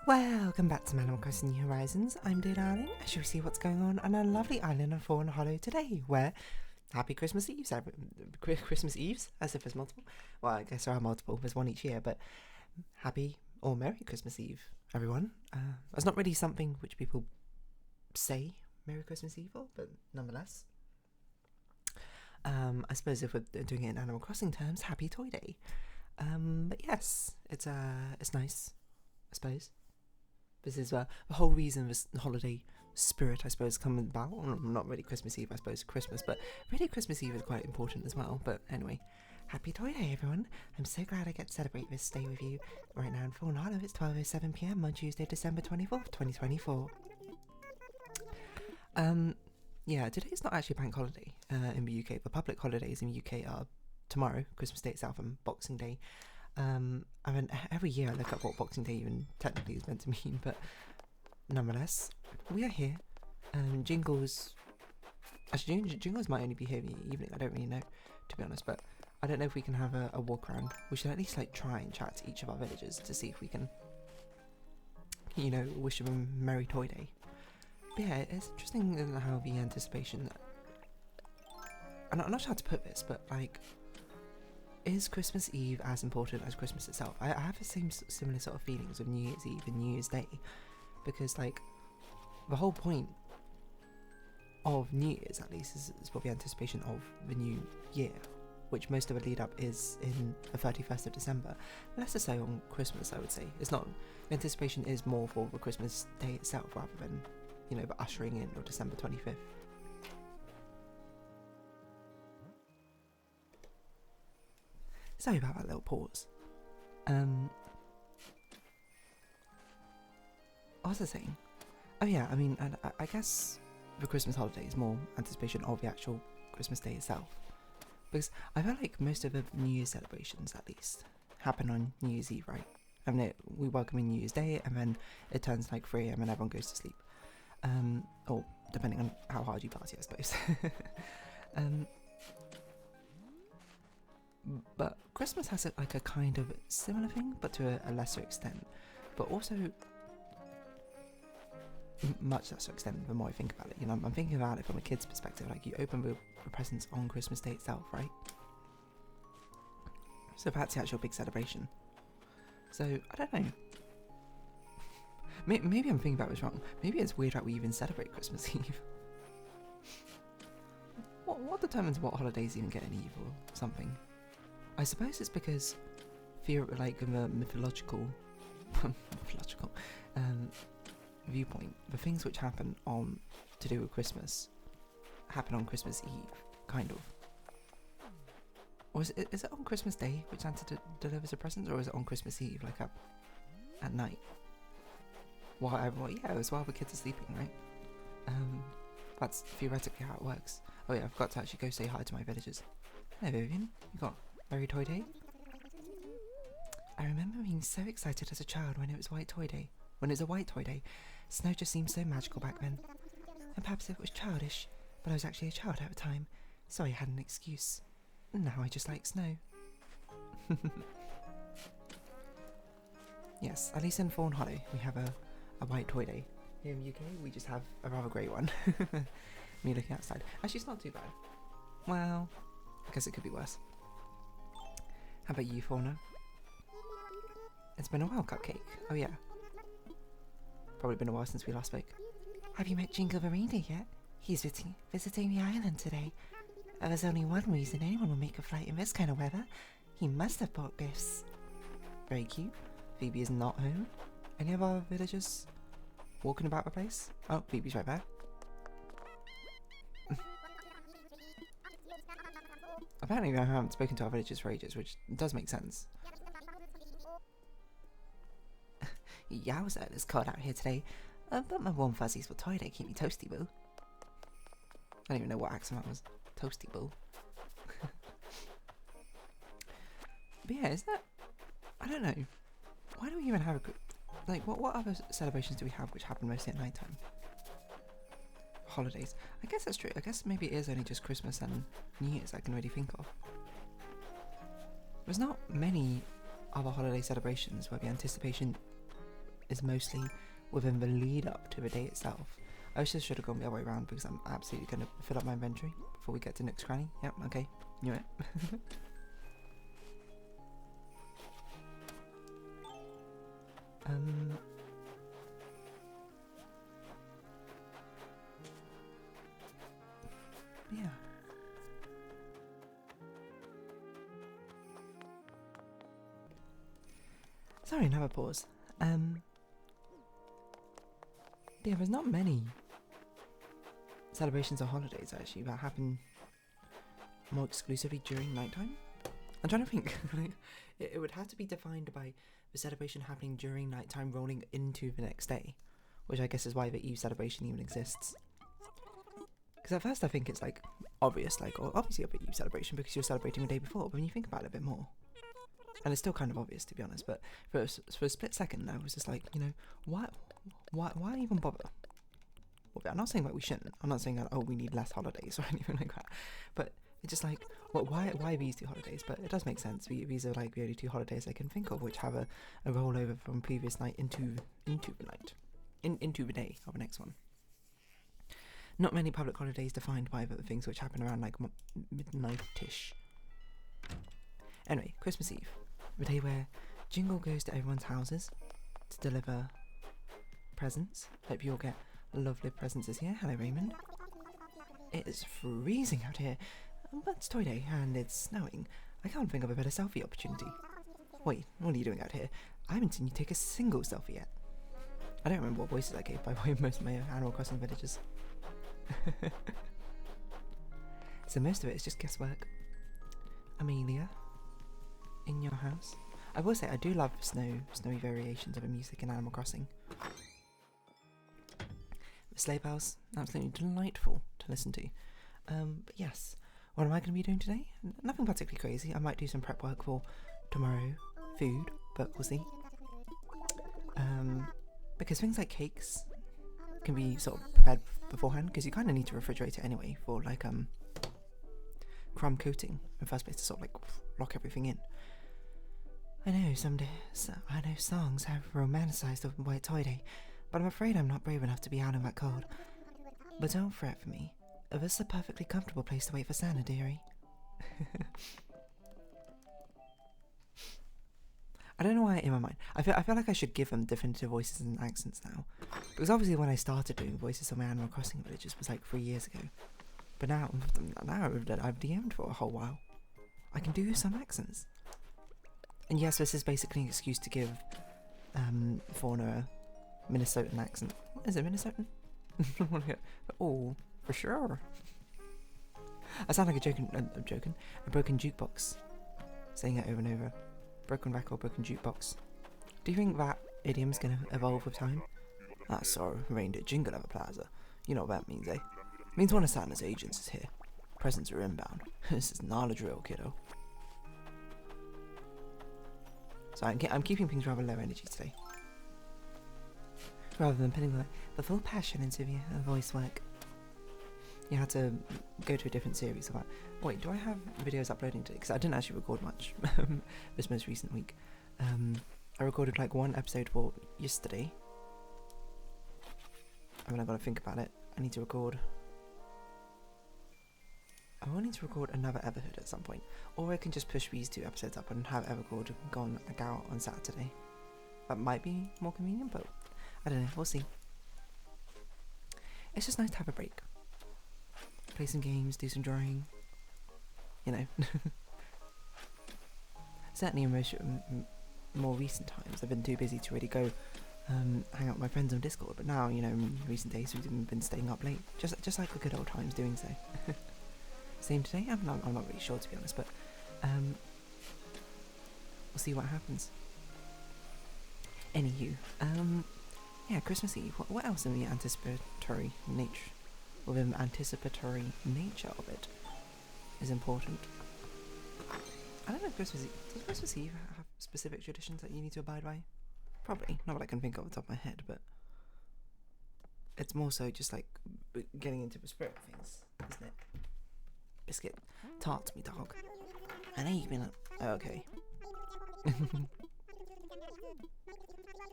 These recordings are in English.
Welcome back to Animal Crossing New Horizons. I'm Dear Darling, as you see what's going on our lovely island of Fawnhallow today, where happy Christmas Eves, Christmas Eves, as if there's multiple. Well, I guess there are multiple, there's one each year, but happy or Merry Christmas Eve, everyone. That's not really something which people say Merry Christmas Eve for, but nonetheless. I suppose if we're doing it in Animal Crossing terms, Happy Toy Day. But yes, it's nice, I suppose. This is the whole reason this holiday spirit, I suppose, coming about. Not really Christmas Eve, I suppose, Christmas, but really Christmas Eve is quite important as well. But anyway, Happy Toy Day, everyone. I'm so glad I get to celebrate this day with you right now in Fawnhallow. It's 12:07 PM on Tuesday, December 24th, 2024. Yeah, today's not actually a bank holiday in the UK. The public holidays in the UK are tomorrow, Christmas Day itself, and Boxing Day. I mean, every year I look up what Boxing Day even technically is meant to mean, but nonetheless, we are here. Jingles might only be here in the evening. I don't really know, to be honest, but I don't know if we can have a walk around. We should at least try and chat to each of our villagers to see if we can, wish them a Merry Toy Day. But yeah, it's interesting how the anticipation, and I'm not sure how to put this, but is Christmas Eve as important as Christmas itself? I have the similar sort of feelings with New Year's Eve and New Year's Day, because the whole point of New Year's, at least, is for the anticipation of the new year, which most of the lead up is in the 31st of December. Less so on Christmas, I would say. It's not, the anticipation is more for the Christmas Day itself rather than, the ushering in of December 25th. Sorry about that little pause. What was I saying? Oh yeah, I mean, I guess the Christmas holiday is more anticipation of the actual Christmas Day itself. Because I feel like most of the New Year's celebrations, at least, happen on New Year's Eve, right? I mean, we welcome in New Year's Day, and then it turns 3 AM and everyone goes to sleep. Or depending on how hard you party, I suppose. But Christmas has a kind of similar thing, but to a lesser extent. But also, much lesser extent the more I think about it. I'm thinking about it from a kid's perspective. You open the presents on Christmas Day itself, right? So that's the actual big celebration. So, I don't know. Maybe I'm thinking about this wrong. Maybe it's weird that we even celebrate Christmas Eve. What determines what holidays even get an Eve or something? I suppose it's because, in the mythological viewpoint, the things which happen to do with Christmas happen on Christmas Eve, kind of. Or is it on Christmas Day which Santa delivers the presents, or is it on Christmas Eve, up at night? Well, yeah, it was while the kids are sleeping, right? That's theoretically how it works. Oh yeah, I forgot to actually go say hi to my villagers. Hello Vivian, you got Merry Toy Day? I remember being so excited as a child when it was White Toy Day. When it was a White Toy Day, snow just seemed so magical back then. And perhaps it was childish, but I was actually a child at the time, so I had an excuse. Now I just like snow. Yes, at least in Fawnhallow we have a White Toy Day. Here in the UK we just have a rather grey one. Me looking outside. Actually, it's not too bad. Well, I guess it could be worse. How about you, Fauna? It's been a while, Cupcake. Oh yeah. Probably been a while since we last spoke. Have you met Jingle the Reindeer yet? He's visiting the island today. There's only one reason anyone will make a flight in this kind of weather. He must have bought gifts. Very cute. Phoebe is not home. Any of our villagers walking about the place? Oh, Phoebe's right there. Apparently I haven't spoken to our villagers for ages, which does make sense. Yowza, it's cold out here today, but my warm fuzzies for Toy Day keep me toasty, boo. I don't even know what accent that was. Toasty, boo. But yeah, is that... I don't know. Why do we even have a... what other celebrations do we have which happen mostly at night time? Holidays. I guess that's true. I guess maybe it is only just Christmas and New Year's I can really think of. There's not many other holiday celebrations where the anticipation is mostly within the lead up to the day itself. I just should have gone the other way around because I'm absolutely going to fill up my inventory before we get to Nook's Cranny. Yep, okay, knew it. Yeah. Sorry, another pause. Yeah, there's not many celebrations or holidays actually that happen more exclusively during nighttime. I'm trying to think. It would have to be defined by the celebration happening during nighttime rolling into the next day, which I guess is why the Eve celebration even exists. Because at first I think it's like obvious, like obviously a Eve celebration because you're celebrating the day before, but when you think about it a bit more, and it's still kind of obvious to be honest, but for a split second I was just like, you know, why even bother? Well, I'm not saying that we shouldn't. I'm not saying that, oh, we need less holidays or anything like that, but it's just like, well, why these two holidays? But it does make sense. These are like the only two holidays I can think of which have a rollover from previous night into the night, into the day of the next one. Not many public holidays defined by the things which happen around like midnight-ish. Anyway, Christmas Eve, the day where Jingle goes to everyone's houses to deliver presents. Hope you all get lovely presents this year. Hello, Raymond. It is freezing out here, but it's Toy Day and it's snowing. I can't think of a better selfie opportunity. Wait, what are you doing out here? I haven't seen you take a single selfie yet. I don't remember what voices I gave by way of most of my Animal Crossing villages. So most of it is just guesswork. Amelia, in your house? I will say I do love snowy variations of the music in Animal Crossing. The sleigh bells, absolutely delightful to listen to. But yes, what am I going to be doing today? Nothing particularly crazy. I might do some prep work for tomorrow, food, but we'll see. Because things like cakes can be sort of prepared beforehand, because you kind of need to refrigerate it anyway for like crumb coating in the first place to sort of like lock everything in. I know songs have romanticized the White Toy Day, but I'm afraid I'm not brave enough to be out in that cold. But don't fret for me. This is a perfectly comfortable place to wait for Santa, dearie. I don't know why in my mind. I feel like I should give them definitive voices and accents now. Because obviously when I started doing voices on my Animal Crossing villages was like 3 years ago. But now I've DM'd for a whole while. I can do some accents. And yes, this is basically an excuse to give Fauna a Minnesotan accent. Is it Minnesotan? Oh, for sure. I sound like a broken jukebox. Saying it over and over. Broken record, broken jukebox. Do you think that idiom's gonna evolve with time? Ah, sorry, reindeer jingle at the plaza. You know what that means, eh? Means one of Santa's agents is here. Presents are inbound. This is not a drill, kiddo. So I'm keeping things rather low energy today. Rather than putting the full passion into the voice work. You had to go to a different series of that. Wait, do I have videos uploading today? Because I didn't actually record much this most recent week. I recorded like one episode for yesterday. I mean, I've got to think about it. I need to record... I will need to record another Everhood at some point. Or I can just push these 2 episodes up and have Everhood go out on Saturday. That might be more convenient, but I don't know. We'll see. It's just nice to have a break. Play some games, do some drawing. You know. Certainly in more recent times, I've been too busy to really go hang out with my friends on Discord. But now, you know, in recent days we've been staying up late. Just like the good old times doing so. Same today? I'm not really sure, to be honest, but we'll see what happens. Anywho, yeah, Christmas Eve. What else in the anticipatory nature of it is important? I don't know if does Christmas Eve have specific traditions that you need to abide by? Probably, not what I can think of off the top of my head, but it's more so just like getting into the spirit of things, isn't it? Biscuit, talk to me, dog. I know you've been oh, okay.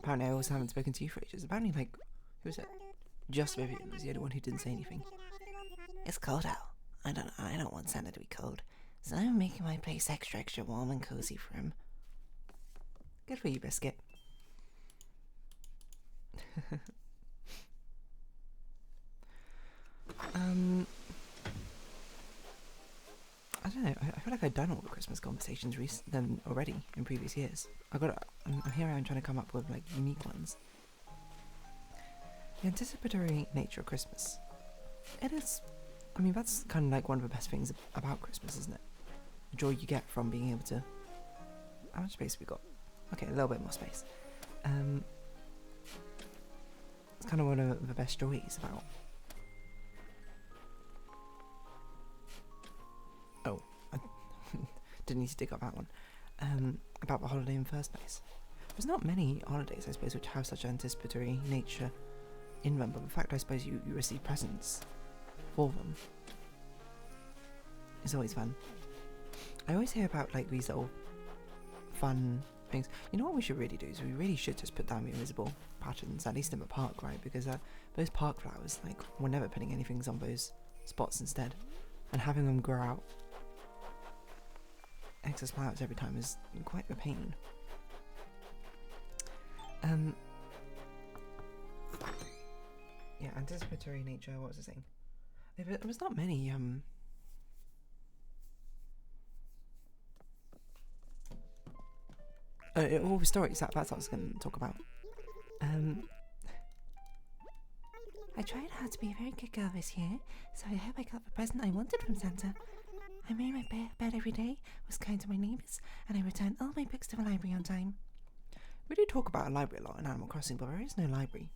Apparently I also haven't spoken to you for ages. Apparently, like, who was it? Just Vivian was the only one who didn't say anything. It's cold out. I don't want Santa to be cold, so I'm making my place extra warm and cozy for him. Good for you, Biscuit. I don't know. I feel like I've done all the Christmas conversations already in previous years. Here I am trying to come up with like unique ones. The anticipatory nature of Christmas. It is. I mean, that's kind of like one of the best things about Christmas, isn't it? The joy you get from being able to. How much space have we got? Okay, a little bit more space. It's kind of one of the best joys about. Oh, I didn't need to dig up that one. About the holiday in the first place. There's not many holidays, I suppose, which have such anticipatory nature in them, but the fact I suppose you receive presents for them is always fun. I always hear about like these little fun things. You know what we should really do is we really should just put down the invisible patterns, at least in the park, right? Because those park flowers, like, we're never putting anything on those spots instead, and having them grow out excess flowers every time is quite a pain. Yeah, anticipatory nature, what was I saying? There was not many, all the stories, that's what I was going to talk about. I tried hard to be a very good girl this year, so I hope I got the present I wanted from Santa. I made my bed every day, was kind to my neighbours, and I returned all my books to the library on time. We do talk about a library a lot in Animal Crossing, but there is no library,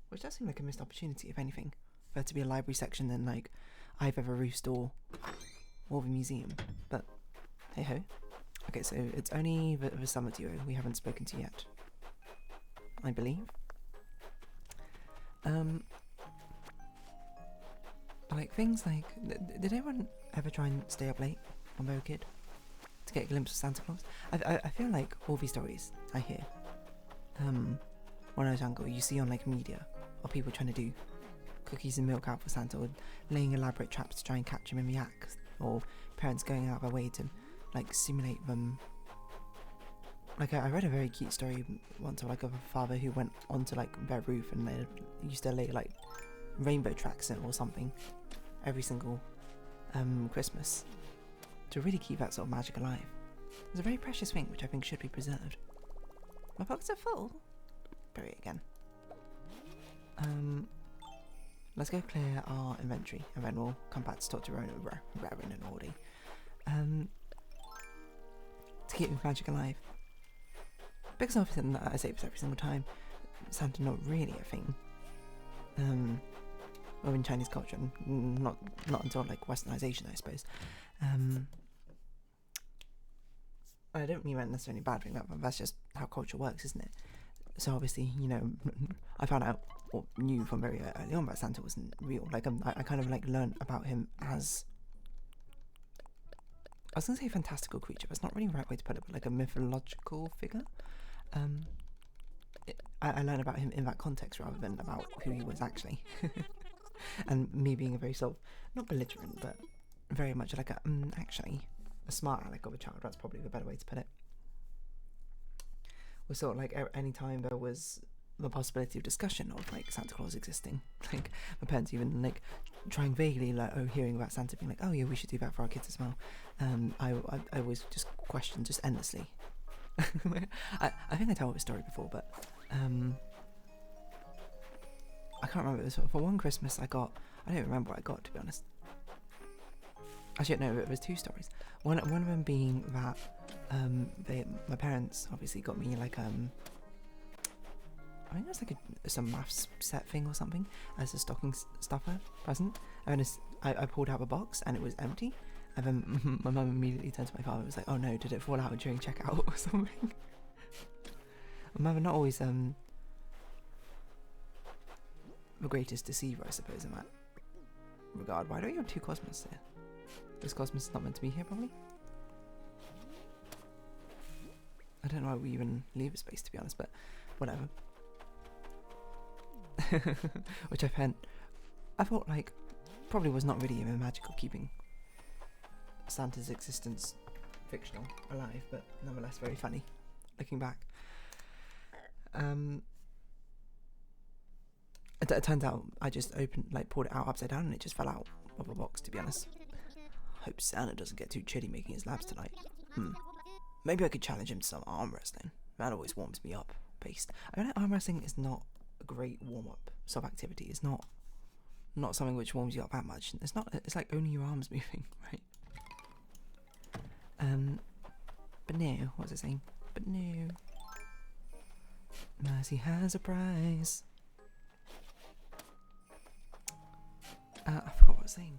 which does seem like a missed opportunity, if anything, for there to be a library section than like either the Roost or the museum. But hey ho. Okay, so it's only the summer duo we haven't spoken to yet, I believe. Like things like, did anyone ever try and stay up late when they were a kid to get a glimpse of Santa Claus? I feel like all these stories I hear, when I was younger, you see on like media of people trying to do cookies and milk out for Santa, or laying elaborate traps to try and catch him in the act, or parents going out of their way to like simulate them. Like I read a very cute story once of like a father who went onto like their roof and they used to lay like rainbow tracks in or something every single Christmas to really keep that sort of magic alive. It's a very precious thing which I think should be preserved. My pockets are full. Bury it again. Let's go clear our inventory and then we'll come back to talk to Rowan and Audie. To keep the magic alive. Because often I say this every single time, Santa not really a thing. Well, in Chinese culture, not until like Westernization, I suppose. I don't mean that necessarily bad thing, but that's just how culture works, isn't it? So obviously, you know, I found out or knew from very early on that Santa wasn't real. Like I kind of like learned about him as, I was gonna say fantastical creature, but it's not really the right way to put it, but like a mythological figure. I learned about him in that context rather than about who he was actually. And me being a very sort of, not belligerent, but very much like actually a smart aleck of a child, that's probably the better way to put it. Was sort of like any time there was the possibility of discussion of like Santa Claus existing, like my parents even like trying vaguely like hearing about Santa being like, oh yeah, we should do that for our kids as well. I always just questioned just endlessly. I think I told this story before, but I can't remember. For one Christmas I don't remember what I got, to be honest. Actually no, it was two stories. One of them being that my parents obviously got me like I think it was like some maths set thing or something as a stocking stuffer present, and then I pulled out the box and it was empty, and then my mum immediately turned to my father and was like, oh no, did it fall out during checkout or something? My mother not always the greatest deceiver, I suppose, in that regard. Why don't you have two Cosmos here? This Cosmos is not meant to be here, probably. I don't know why we even leave a space, to be honest, but whatever. Which I thought like probably was not really even magical, keeping Santa's existence fictional alive, but nonetheless very funny looking back. It turns out I just pulled it out upside down and it just fell out of a box, to be honest. Hope Santa doesn't get too chilly making his labs tonight. Maybe I could challenge him to some arm wrestling. That always warms me up. Based. I mean, arm wrestling is not a great warm-up sort of activity. It's not something which warms you up that much. It's not. It's like only your arms moving, right? But no, what was it saying? But no. Mercy has a prize. I forgot what I was saying.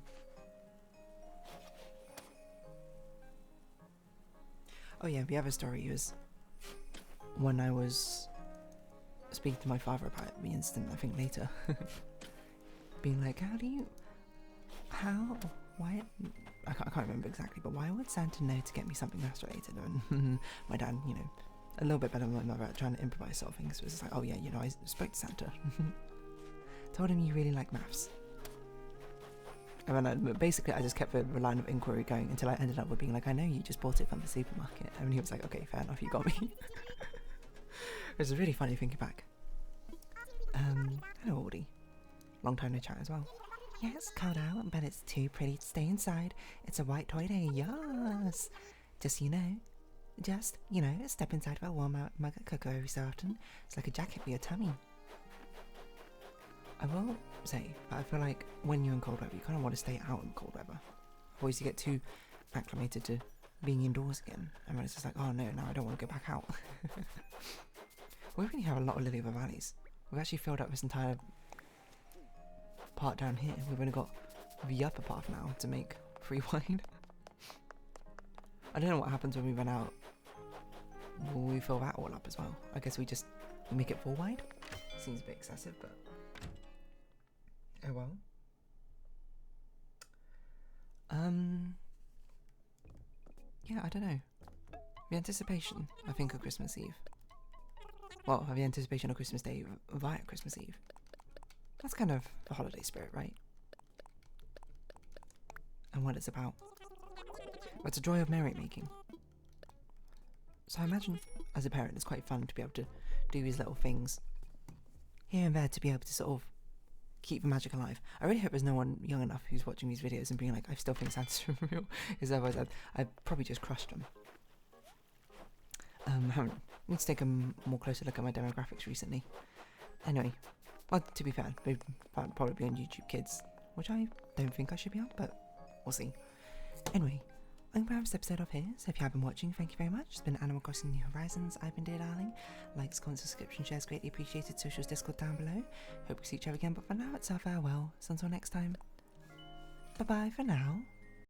Oh yeah, the other story was when I was speaking to my father about the incident, I think later. Being like, why, I can't remember exactly, but why would Santa know to get me something maths related? And my dad, you know, a little bit better than my mother at trying to improvise sort of things. So it was like, oh yeah, you know, I spoke to Santa. Told him you really like maths. And then basically I just kept the line of inquiry going until I ended up with being like, I know you just bought it from the supermarket. And he was like, okay, fair enough, you got me. It was really funny thinking back. Hello Audie. Long time no chat as well. Yes, cold out, but it's too pretty to stay inside. It's a white toy day, yes. Just, you know, step inside for a warm mug of cocoa every so often. It's like a jacket for your tummy. I will say, but I feel like when you're in cold weather, you kind of want to stay out in cold weather. Otherwise you get too acclimated to being indoors again. And then it's just like, oh no, now I don't want to go back out. We really have a lot of lily of the valleys. We've actually filled up this entire part down here. We've only got the upper part now to make 3 wide. I don't know what happens when we run out. Will we fill that all up as well? I guess we make it 4 wide. Seems a bit excessive, but oh well. Yeah, I don't know. The anticipation, I think, of Christmas Eve. Well, the anticipation of Christmas Day via Christmas Eve. That's kind of the holiday spirit, right? And what it's about. It's a joy of merrymaking. So I imagine, as a parent, it's quite fun to be able to do these little things here and there to be able to sort of keep the magic alive. I really hope there's no one young enough who's watching these videos and being like, I still think Santa's real, because otherwise I'd probably just crushed them. I need to take a more closer look at my demographics recently. Anyway, well, to be fair, they'd probably be on YouTube Kids, which I don't think I should be on, but we'll see. Anyway, I'm going to wrap this episode off here, so if you have been watching, thank you very much. It's been Animal Crossing New Horizons. I've been Dear Darling. Likes, comments, subscription, shares greatly appreciated. Socials, Discord down below. Hope we see each other again, but for now, it's our farewell. So until next time, bye-bye for now.